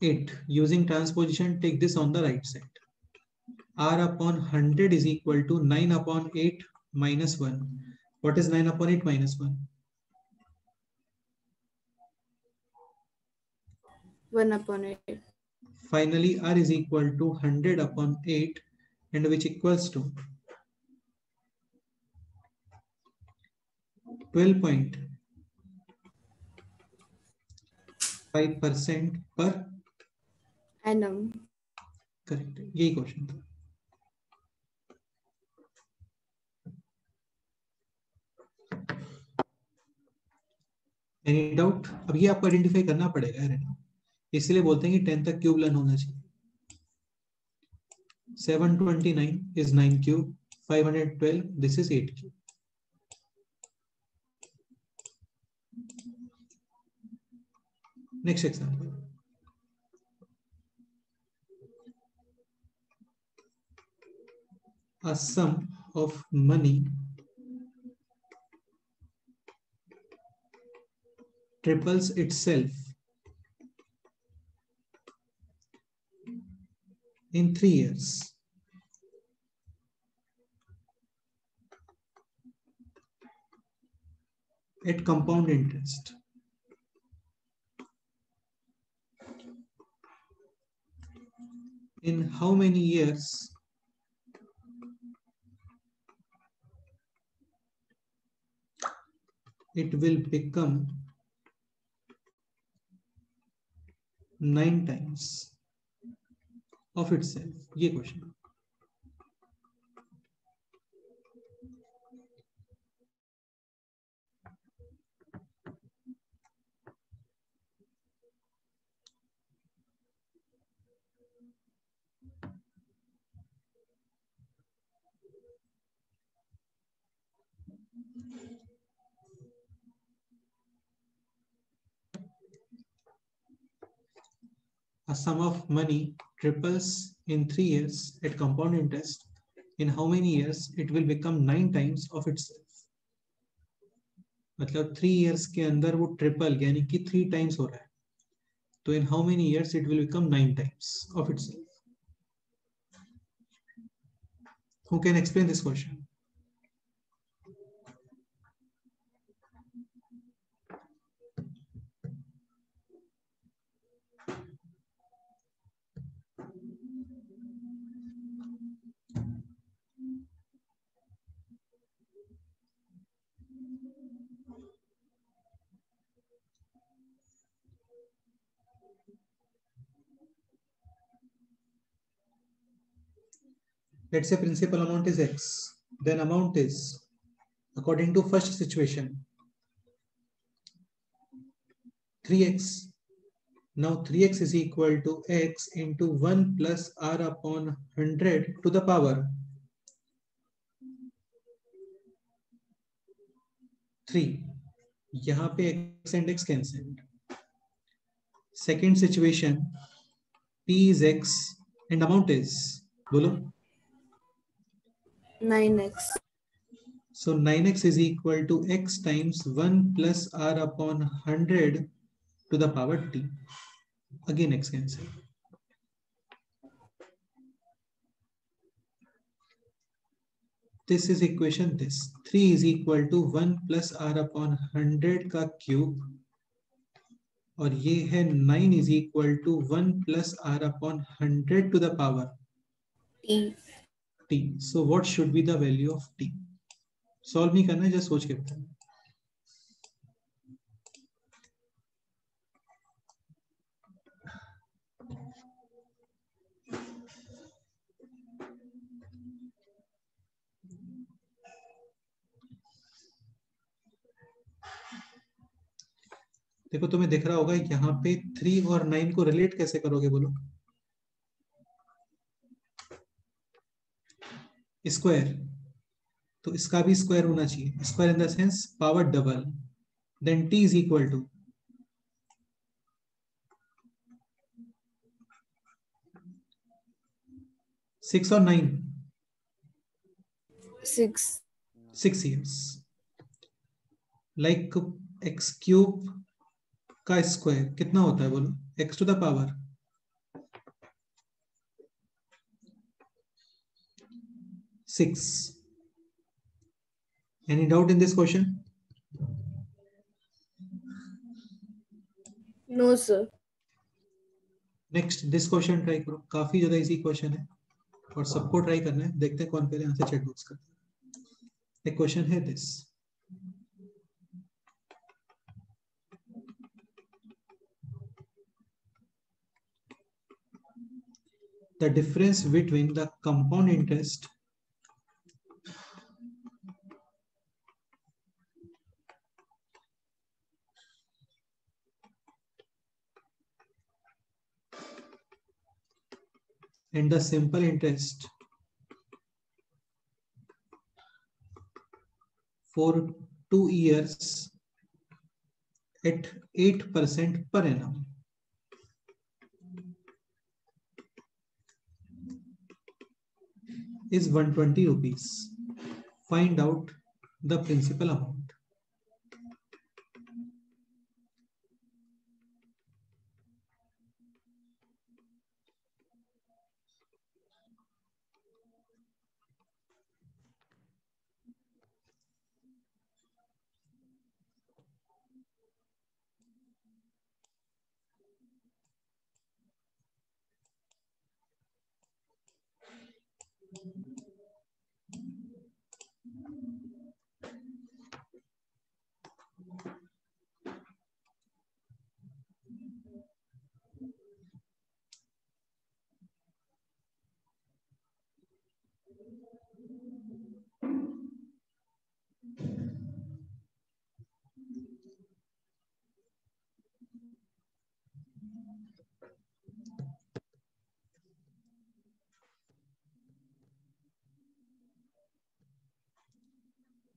8. Using transposition, take this on the right side. R upon 100 is equal to 9 upon 8 minus 1. What is 9 upon 8 minus 1? 1 upon 8. Finally, R is equal to 100 upon 8 and which equals to 12.5% per Annum. Correct. यही क्वेश्चन था. Any doubt? अब ये आपको आइडेंटिफाई करना पड़ेगा यार, इसलिए बोलते हैं कि 10 तक क्यूब लर्न होना चाहिए. 729 is 9 cube, 512 this is 8 cube. Next example. A sum of money triples itself in 3 years. at compound interest. In how many years it will become 9 times of itself? ये question. A sum of money triples in 3 years at compound interest. In how many years it will become 9 times of itself? मतलब 3 years के अंदर वो ट्रिपल यानी कि 3 times हो रहा है. तो in how many years it will become 9 times of itself? Who can explain this question? Let's say principal amount is X. Then amount is, according to first situation, 3x. Now 3x is equal to x into 1 plus r upon 100 to the power 3. यहाँ पे x and x cancelled. Second situation, p is x and amount is, बोलो. 9x. So 9x is equal to x times 1 plus r upon 100 to the power t. Again x cancel. This is equation this. 3 is equal to 1 plus r upon 100 का cube. और ये है 9 is equal to 1 plus r upon 100 to the power T. t. So what should be the value of t? Solve नहीं करना है, just सोच के बताना. देखो तुम्हें दिख रहा होगा यहाँ पे 3 और 9 को रिलेट कैसे करोगे बोलो. स्क्वायर, तो इसका भी स्क्वायर होना चाहिए. Square in the sense power double. Then t is equal to 6 और 9. 6 years. Like x क्यूब का स्क्वायर कितना होता है बोलो. x to the power 6. Any doubt in this question? No, sir. Next this question try करो. काफी ज्यादा इजी क्वेश्चन है और सबको ट्राई करना है. देखते हैं कौन पहले आंसर चेक बॉक्स करता है. एक क्वेश्चन है this. The difference between the compound interest and the simple interest for 2 years at 8% per annum is 120 rupees. Find out the principal amount.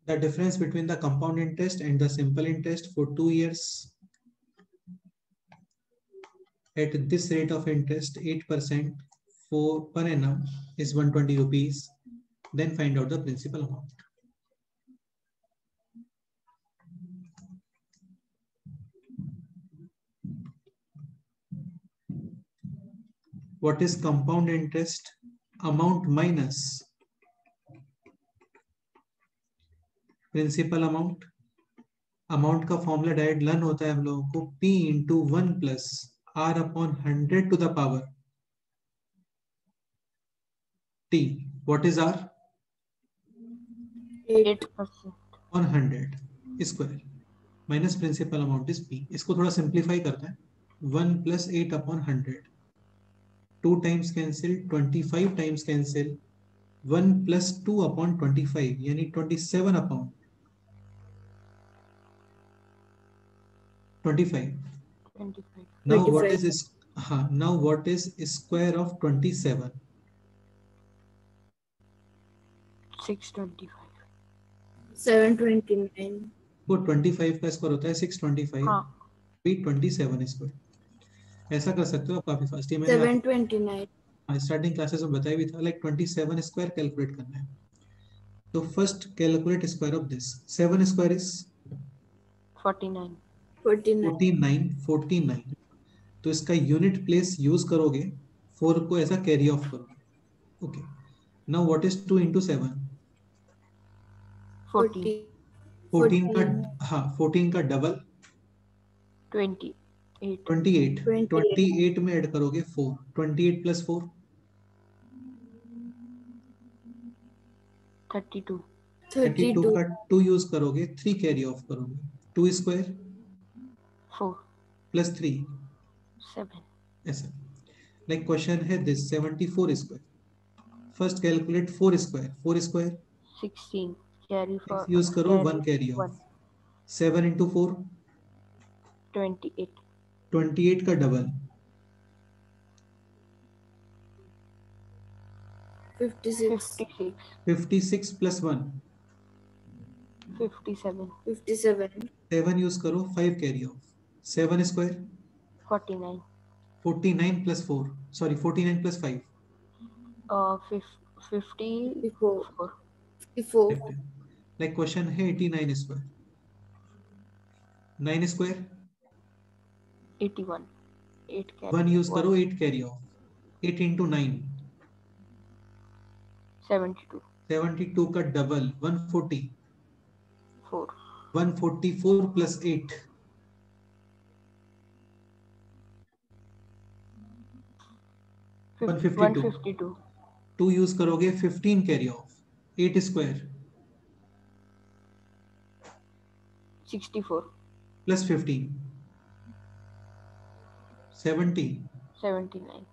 The difference between the compound interest and the simple interest for 2 years at this rate of interest 8% for per annum is 120 rupees. Then find out the principal amount. What is compound interest amount minus principal amount? Amount का फॉर्मूला डायरेक्ट लर्न होता है हम लोगों को, P into 1 plus R upon 100 to the power T. What is R? 8%. on 100 square minus principal amount is P. इसको थोड़ा सिंप्लीफाई करते हैं. 1 plus 8 upon 100. 2 times cancel, 25 times cancel. 1 plus 2 upon 25 यानी 27 upon 25. 25. Now 25. what is now what is square of 27? 625. 729. वो 25 का स्क्वायर होता है 625. हाँ. 27 स्क्वायर. ऐसा कर सकते हो आप काफी फास्ट. 729. स्टार्टिंग क्लासेस में बताया भी था, लाइक 27 स्क्वायर कैलकुलेट करना है. तो first calculate square of this. 7 square is 49. 49. तो इसका यूनिट प्लेस यूज करोगे, 4 को ऐसा कैरी ऑफ करोगे. Okay. Now what is 2 into 7? 14. 14 का 14 का डबल 28. 28 में ऐड करोगे 4. 28 plus 4 32. 32 का 2 यूज करोगे, 3 कैरी ऑफ करोगे. 2 स्क्वायर 4. प्लस 3 7. ऐसा. लाइक क्वेश्चन है this 74 square. First calculate 4 square. 4 square 16. Carry for. Use करो, 1 कैरी ऑफ. 7 into 4 28. 28 का डबल 56. 56 plus 1 57. 57. 7 यूज करो, 5 carry off. 7 square 49. 49 plus 4 sorry 49 plus 5 54. 54. Like question है 89 स्क्वायर. 9 स्क्वायर 81. 8 carry. 1 यूज करो, 8 कैरी ऑफ. 8 into 9 72. 72 का डबल 140. 4. 144 plus 8 152. 2 यूज करोगे, 15 carry off. 8 square 64. Plus 15 70. 79.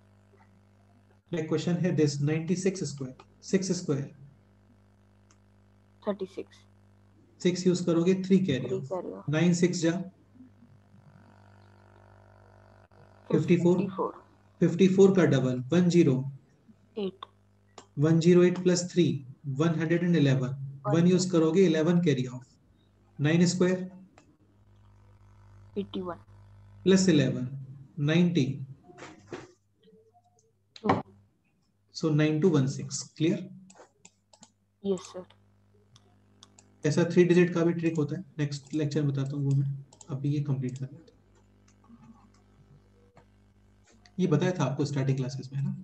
Like question है दिस 96 स्क्वायर. 6 स्क्वायर 36. 6 यूज करोगे, 3 कैरी 3 ऑफ. carry off. 9 6 जा 54. 54 का डबल 10. 8. 108 plus 3 111. 1 यूज करोगे, 11 carry off. 9 square 81. plus 11 90. So 9216. Clear? Yes, sir. ऐसा 3 डिजिट का भी ट्रिक होता है, नेक्स्ट लेक्चर में बताता हूँ वो मैं. अभी ये कंप्लीट कर लेते हैं. ये बताया था आपको स्टार्टिंग क्लासेस में ना.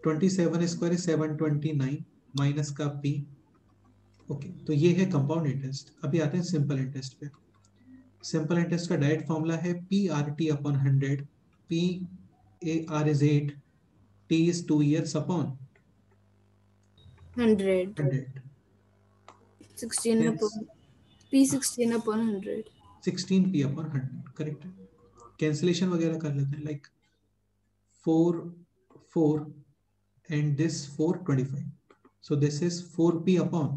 27 स्क्वायर 729 माइनस का P. ओके, तो ये है कंपाउंड इंटरेस्ट. अभी आते हैं सिंपल इंटरेस्ट पे. सिंपल इंटरेस्ट का डायरेक्ट फॉर्मूला है PRT upon 100. PAR is 8. T is 2 years upon 100. 100. 16 upon P16 upon 100. 16P upon 100. Correct है. कैंसिलेशन वगैरह कर लेते हैं, like 4 4 and this 4 25. So this is 4p upon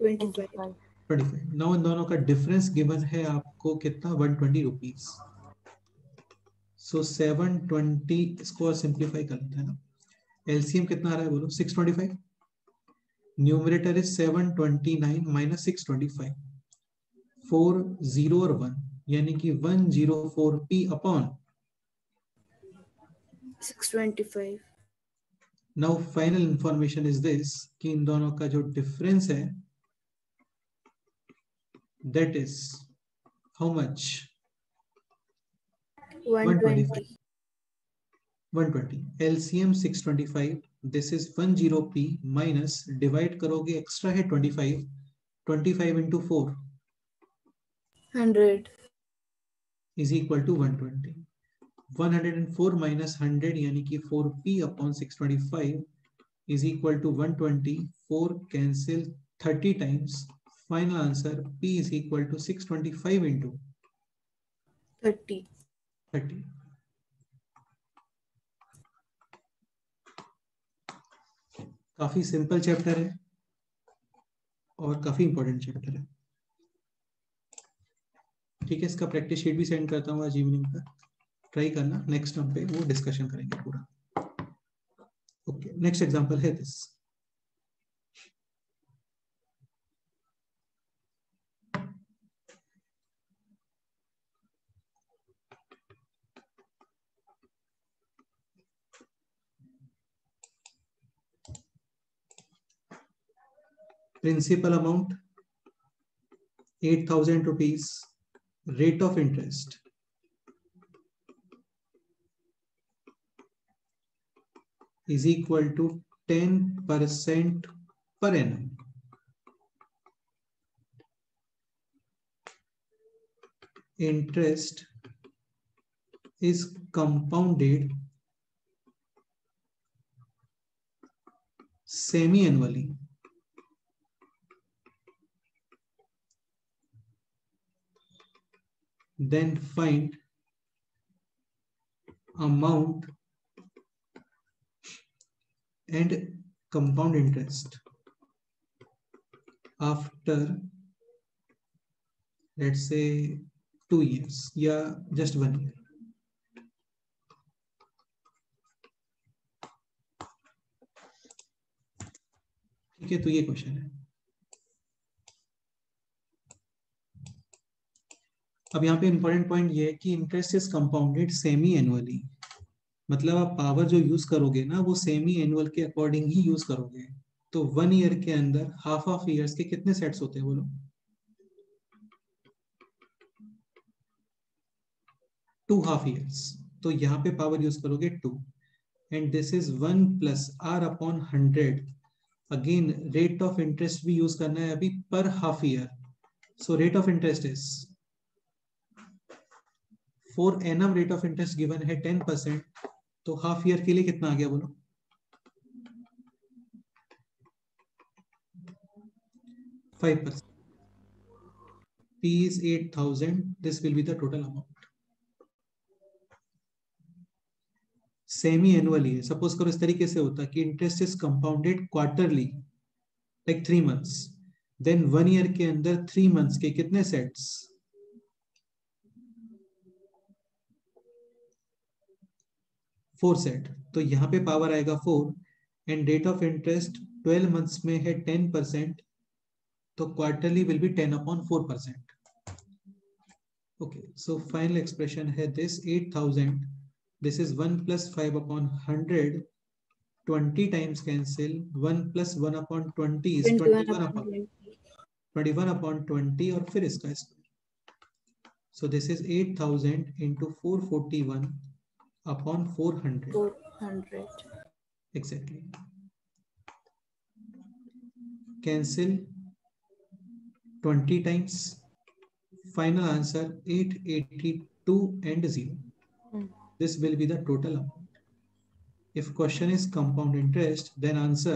25. 25. Now इन दोनों का डिफरेंस गिवन है आपको कितना 120 रुपीज. सो 720 इसको और सिंप्लीफाई कर लेते हैं ना. एलसीएम कितना आ रहा है बोलो 625. Numerator is 729 minus 625. 4 0 और 1 यानी कि 104p upon 625. Now final information is this कि इन दोनों का जो डिफरेंस है that is how much 120. 120. LCM 625. This is 10p minus divide करोगे एक्स्ट्रा है 25. 25 into 4 100. is equal to 120. 104 minus 100 यानी कि 4p upon 625 is equal to 120. 4 cancel 30 times. Final answer p is equal to 625 into 30. 30. काफी सिंपल चैप्टर है और काफी इंपॉर्टेंट चैप्टर है. ठीक है, इसका प्रैक्टिस शीट भी सेंड करता हूँ आज इवनिंग तक. ट्राई करना, नेक्स्ट टर्म पे वो डिस्कशन करेंगे पूरा. ओके, नेक्स्ट एग्जांपल है this. Principal amount 8,000 rupees. Rate of interest is equal to 10% per annum. Interest is compounded semi-annually. Then find amount and compound interest after, let's say, 2 years या just 1 year. ठीक है, तो ये क्वेश्चन है. अब यहाँ पे इंपॉर्टेंट पॉइंट ये है कि interest is compounded semi annually. मतलब आप पावर जो यूज करोगे ना वो सेमी एनुअल के अकॉर्डिंग ही यूज करोगे. तो 1 ईयर के अंदर हाफ ईयर्स के कितने सेट्स होते हैं बोलो? 2 हाफ ईयर्स. तो यहाँ पे पावर यूज करोगे 2. And this is 1 plus R upon 100. Again rate of interest भी यूज करना है अभी per half year. So rate of interest is for annum rate of interest given है 10%. तो हाफ ईयर के लिए कितना आ गया बोलो? 5%. P is 8,000. This will be the total amount. Semi annually है. सपोज करो इस तरीके से होता कि interest is compounded quarterly like 3 months. Then 1 year के अंदर 3 months के कितने सेट्स? 4 सेट. तो यहाँ पे पावर आएगा 4. And rate of interest 12 months में है 10%. तो quarterly will be 10 upon 4%. Okay, so final expression है this 8,000. This is 1 plus 5 upon 100. 20 times cancel. 1 plus 1 upon 20 is 21 upon 20 और फिर इसका square. So this is 8,000 into 441 upon 400. 400. Exactly. Cancel 20 times. Final answer 882 and 0. This will be the total amount. If question is compound interest, then answer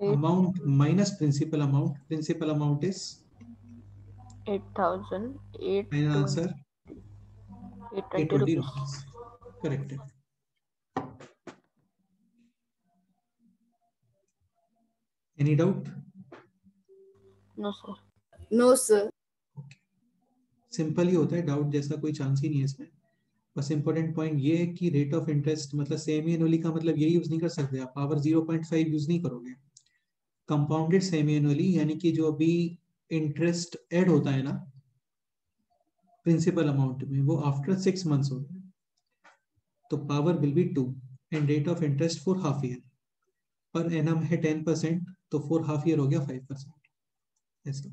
amount minus principal amount. Principal amount is 8,000. final answer 820 rupees. rupees. Correct. Any doubt? No, sir. No, sir. Simple ही होता है, डाउट जैसा कोई चांस ही नहीं है इसमें। बस इंपॉर्टेंट पॉइंट ये है कि रेट ऑफ इंटरेस्ट मतलब सेमी एनुअली का मतलब ये यूज नहीं कर सकते आप, पावर 0.5 यूज नहीं करोगे। कंपाउंडेड सेमी एनुअली यानी कि जो अभी इंटरेस्ट ऐड होता है ना प्रिंसिपल अमाउंट में, वो आफ्टर 6 मंथ्स होता है, तो power will be 2 and rate of interest for half year. Per annum है 10%, तो फॉर हाफ ईयर हो गया 5%। ऐसा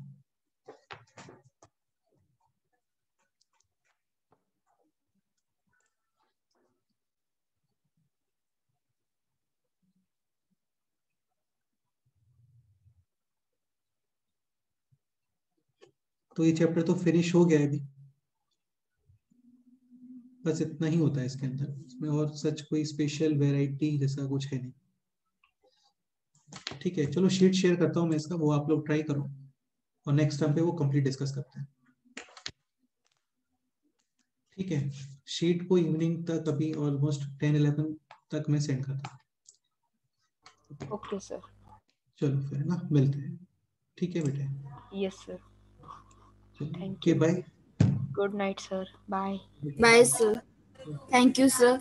तो ये चैप्टर तो फिनिश हो गया है अभी। बस इतना ही होता है इसके अंदर, इसमें और सच कोई स्पेशल वैरायटी जैसा कुछ है नहीं। ठीक है, चलो शीट शेयर करता हूँ मैं इसका, वो आप लोग ट्राई करो और नेक्स्ट टाइम पे वो कंप्लीट डिस्कस करते हैं। ठीक है, शीट को इवनिंग तक अभी ऑलमोस्ट 10-11 तक मैं सेंड करता हूँ। Okay, sir. चलो फिर ना मिलते हैं। ठीक है बेटे, Yes, sir. चलो Thank okay you. Bye. Good night, sir. Bye. Bye, sir. Thank you, sir.